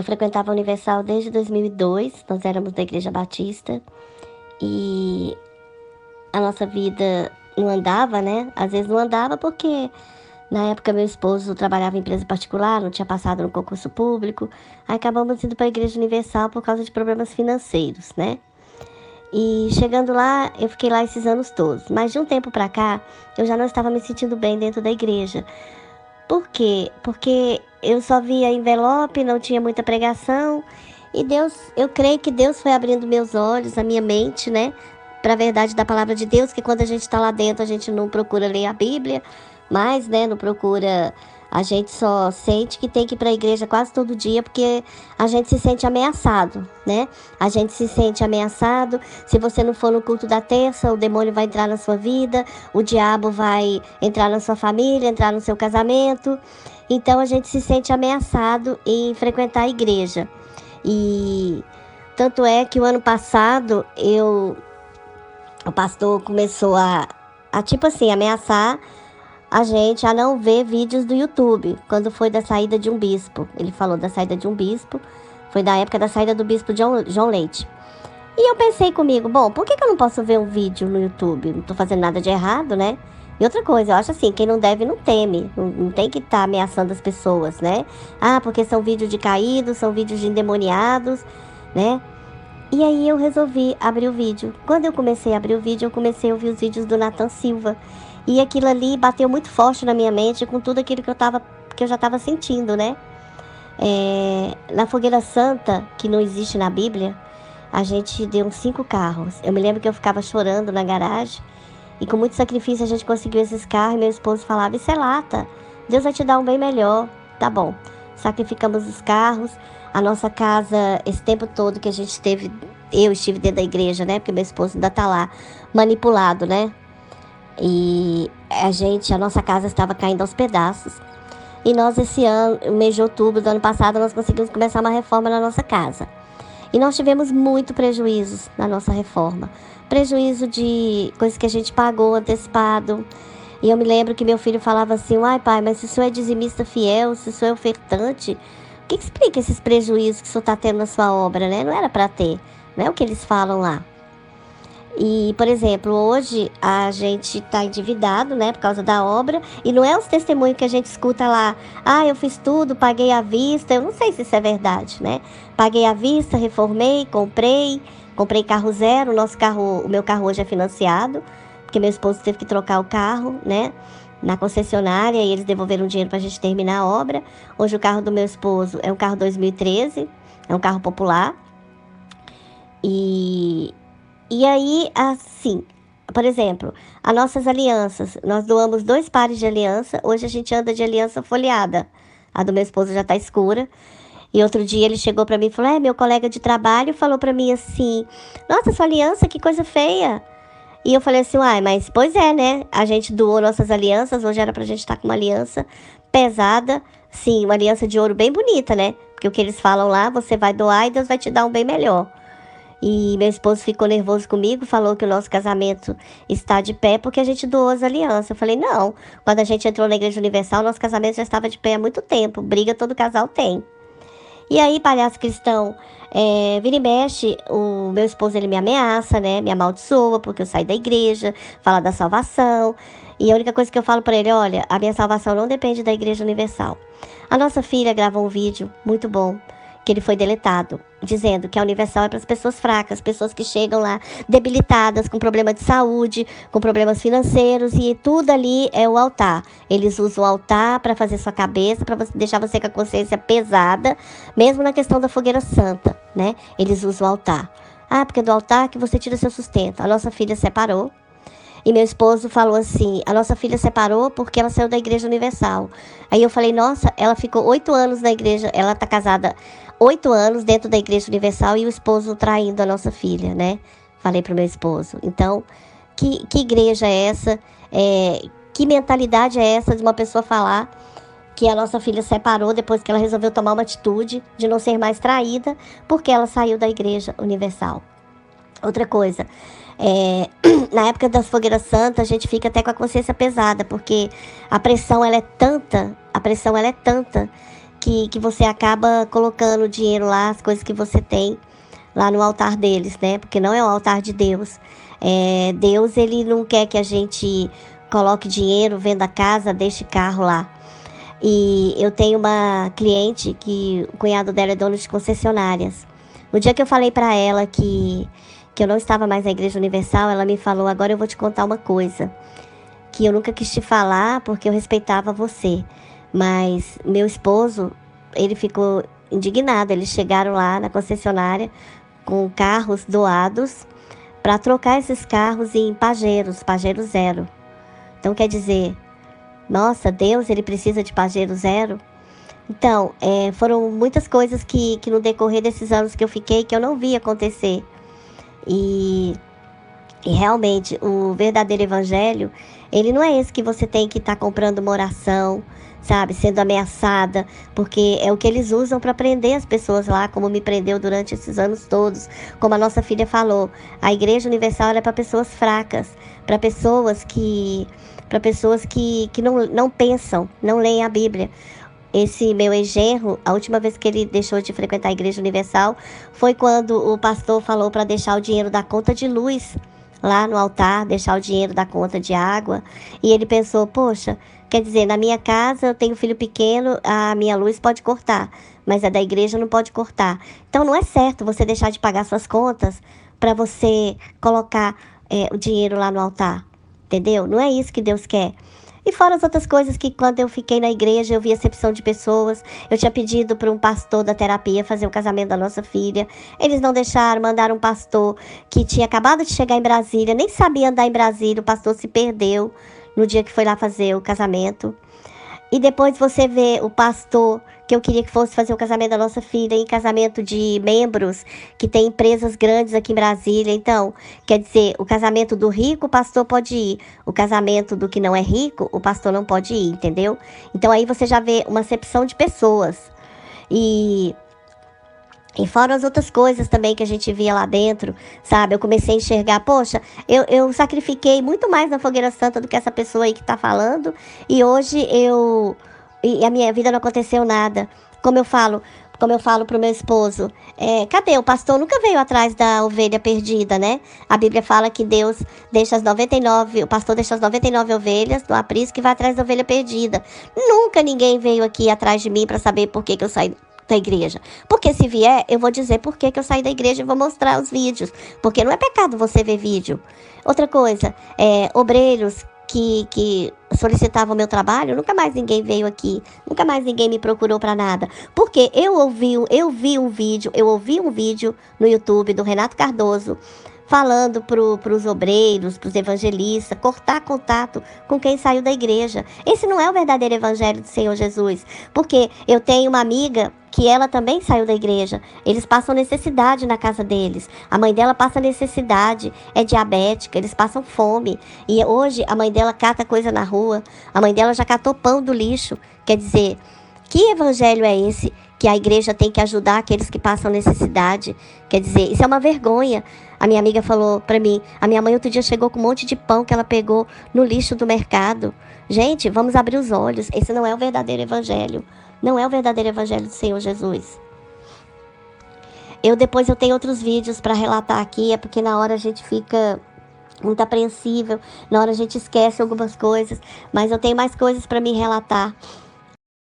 Eu frequentava a Universal desde 2002, nós éramos da Igreja Batista e a nossa vida não andava, né? Às vezes não andava porque na época meu esposo trabalhava em empresa particular, não tinha passado no concurso público, aí acabamos indo para a Igreja Universal por causa de problemas financeiros, né? E chegando lá, eu fiquei lá esses anos todos. Mas de um tempo para cá, eu já não estava me sentindo bem dentro da igreja. Por quê? Porque eu só via envelope, não tinha muita pregação. E Deus, eu creio que Deus foi abrindo meus olhos, a minha mente, né? Para a verdade da palavra de Deus, que quando a gente está lá dentro, a gente não procura ler a Bíblia, mas, né, não procura. A gente só sente que tem que ir para a igreja quase todo dia, porque a gente se sente ameaçado, né? A gente se sente ameaçado. Se você não for no culto da terça, o demônio vai entrar na sua vida, o diabo vai entrar na sua família, entrar no seu casamento. Então a gente se sente ameaçado em frequentar a igreja. E tanto é que o ano passado o pastor começou a tipo assim, ameaçar a gente a não ver vídeos do YouTube, quando foi da saída de um bispo. Ele falou da saída de um bispo, foi da época da saída do bispo João Leite. E eu pensei comigo, bom, por que eu não posso ver um vídeo no YouTube? Não tô fazendo nada de errado, né? E outra coisa, eu acho assim, quem não deve não teme, não tem que estar ameaçando as pessoas, né? Ah, porque são vídeos de caídos, são vídeos de endemoniados, né? E aí eu resolvi abrir o vídeo. Quando eu comecei a abrir o vídeo, eu comecei a ouvir os vídeos do Nathan Silva. E aquilo ali bateu muito forte na minha mente com tudo aquilo que eu já estava sentindo, né? Na Fogueira Santa, que não existe na Bíblia, a gente deu uns 5 carros. Eu me lembro que eu ficava chorando na garagem. E com muito sacrifício a gente conseguiu esses carros. E meu esposo falava, isso é lata. Deus vai te dar um bem melhor. Tá bom. Sacrificamos os carros. A nossa casa, esse tempo todo que a gente esteve, eu estive dentro da igreja, né? Porque meu esposo ainda tá lá, manipulado, né? E a nossa casa estava caindo aos pedaços. E nós esse ano, no mês de outubro do ano passado, nós conseguimos começar uma reforma na nossa casa. E nós tivemos muito prejuízos na nossa reforma. Prejuízo de coisas que a gente pagou antecipado. E eu me lembro que meu filho falava assim, ai pai, mas se o senhor é dizimista fiel, se o senhor é ofertante, o que explica esses prejuízos que o senhor está tendo na sua obra, né? Não era para ter, não é o que eles falam lá. E, por exemplo, hoje a gente está endividado, né, por causa da obra, e não é os testemunhos que a gente escuta lá, ah, eu fiz tudo, paguei à vista, eu não sei se isso é verdade, né? Paguei à vista, reformei, comprei carro zero, o meu carro hoje é financiado, porque meu esposo teve que trocar o carro, né, na concessionária, e eles devolveram o dinheiro para a gente terminar a obra. Hoje o carro do meu esposo é um carro 2013, é um carro popular, e aí, assim, por exemplo, as nossas alianças, nós doamos 2 pares de aliança, hoje a gente anda de aliança folheada. A do meu esposo já tá escura. E outro dia ele chegou pra mim e falou, meu colega de trabalho falou pra mim assim, nossa, sua aliança, que coisa feia. E eu falei assim, mas pois é, né? A gente doou nossas alianças, hoje era pra gente estar com uma aliança pesada, sim, uma aliança de ouro bem bonita, né? Porque o que eles falam lá, você vai doar e Deus vai te dar um bem melhor. E meu esposo ficou nervoso comigo, falou que o nosso casamento está de pé porque a gente doou as alianças. Eu falei, não, quando a gente entrou na Igreja Universal, nosso casamento já estava de pé há muito tempo. Briga todo casal tem. E aí, palhaço cristão, vira e mexe, o meu esposo ele me ameaça, né? Me amaldiçoa porque eu saí da igreja, fala da salvação. E a única coisa que eu falo para ele, olha, a minha salvação não depende da Igreja Universal. A nossa filha gravou um vídeo muito bom, que ele foi deletado, dizendo que a Universal é para as pessoas fracas, pessoas que chegam lá debilitadas, com problema de saúde, com problemas financeiros, e tudo ali é o altar. Eles usam o altar para fazer sua cabeça, para deixar você com a consciência pesada, mesmo na questão da fogueira santa, né? Eles usam o altar. Ah, porque é do altar que você tira seu sustento. A nossa filha separou. E meu esposo falou assim, a nossa filha separou porque ela saiu da Igreja Universal. Aí eu falei, nossa, ela ficou 8 anos na igreja, ela tá casada 8 anos dentro da Igreja Universal e o esposo traindo a nossa filha, né? Falei pro meu esposo. Então, que igreja é essa? Que mentalidade é essa de uma pessoa falar que a nossa filha separou depois que ela resolveu tomar uma atitude de não ser mais traída porque ela saiu da Igreja Universal? Outra coisa, na época das fogueiras santas, a gente fica até com a consciência pesada, porque a pressão ela é tanta que você acaba colocando o dinheiro lá, as coisas que você tem lá no altar deles, né? Porque não é o altar de Deus. Deus, ele não quer que a gente coloque dinheiro, venda casa, deixe carro lá. E eu tenho uma cliente que o cunhado dela é dono de concessionárias. No dia que eu falei para ela que eu não estava mais na Igreja Universal, ela me falou: agora eu vou te contar uma coisa que eu nunca quis te falar porque eu respeitava você. Mas meu esposo, ele ficou indignado. Eles chegaram lá na concessionária com carros doados para trocar esses carros em Pajero zero. Então quer dizer, nossa, Deus, ele precisa de Pajero zero? Então, foram muitas coisas que no decorrer desses anos que eu fiquei, que eu não vi acontecer. E realmente, o verdadeiro evangelho, ele não é esse que você tem que estar comprando uma oração, sabe, sendo ameaçada, porque é o que eles usam para prender as pessoas lá, como me prendeu durante esses anos todos. Como a nossa filha falou, a Igreja Universal é para pessoas fracas, para pessoas que não pensam, não leem a Bíblia. Esse meu ex-genro, a última vez que ele deixou de frequentar a Igreja Universal foi quando o pastor falou para deixar o dinheiro da conta de luz lá no altar, deixar o dinheiro da conta de água. E ele pensou: poxa, quer dizer, na minha casa eu tenho filho pequeno, a minha luz pode cortar, mas a da igreja não pode cortar. Então não é certo você deixar de pagar suas contas para você colocar o dinheiro lá no altar, entendeu? Não é isso que Deus quer. E fora as outras coisas que quando eu fiquei na igreja, eu vi acepção de pessoas. Eu tinha pedido para um pastor da terapia fazer o casamento da nossa filha. Eles não deixaram, mandaram um pastor que tinha acabado de chegar em Brasília, nem sabia andar em Brasília, o pastor se perdeu no dia que foi lá fazer o casamento. E depois você vê o pastor que eu queria que fosse fazer o casamento da nossa filha em casamento de membros que tem empresas grandes aqui em Brasília. Então, quer dizer, o casamento do rico, o pastor pode ir. O casamento do que não é rico, o pastor não pode ir, entendeu? Então aí você já vê uma acepção de pessoas. E fora as outras coisas também que a gente via lá dentro, sabe? Eu comecei a enxergar, poxa, eu sacrifiquei muito mais na Fogueira Santa do que essa pessoa aí que tá falando. E hoje e a minha vida não aconteceu nada. Como eu falo pro meu esposo, cadê? O pastor nunca veio atrás da ovelha perdida, né? A Bíblia fala que Deus deixa as 99, o pastor deixa as 99 ovelhas no aprisco que vai atrás da ovelha perdida. Nunca ninguém veio aqui atrás de mim para saber por que eu saí da igreja. Porque se vier, eu vou dizer por que eu saí da igreja e vou mostrar os vídeos. Porque não é pecado você ver vídeo. Outra coisa, obreiros que solicitavam meu trabalho, nunca mais ninguém veio aqui, nunca mais ninguém me procurou para nada. Porque eu ouvi um vídeo no YouTube do Renato Cardoso falando para os obreiros, para os evangelistas, cortar contato com quem saiu da igreja. Esse não é o verdadeiro evangelho do Senhor Jesus. Porque eu tenho uma amiga que ela também saiu da igreja. Eles passam necessidade na casa deles. A mãe dela passa necessidade, é diabética, eles passam fome. E hoje a mãe dela cata coisa na rua. A mãe dela já catou pão do lixo. Quer dizer, que evangelho é esse que a igreja tem que ajudar aqueles que passam necessidade? Quer dizer, isso é uma vergonha. A minha amiga falou pra mim, a minha mãe outro dia chegou com um monte de pão que ela pegou no lixo do mercado. Gente, vamos abrir os olhos. Esse não é o verdadeiro evangelho. Não é o verdadeiro evangelho do Senhor Jesus. Depois eu tenho outros vídeos para relatar aqui, é porque na hora a gente fica muito apreensível, na hora a gente esquece algumas coisas, mas eu tenho mais coisas para me relatar.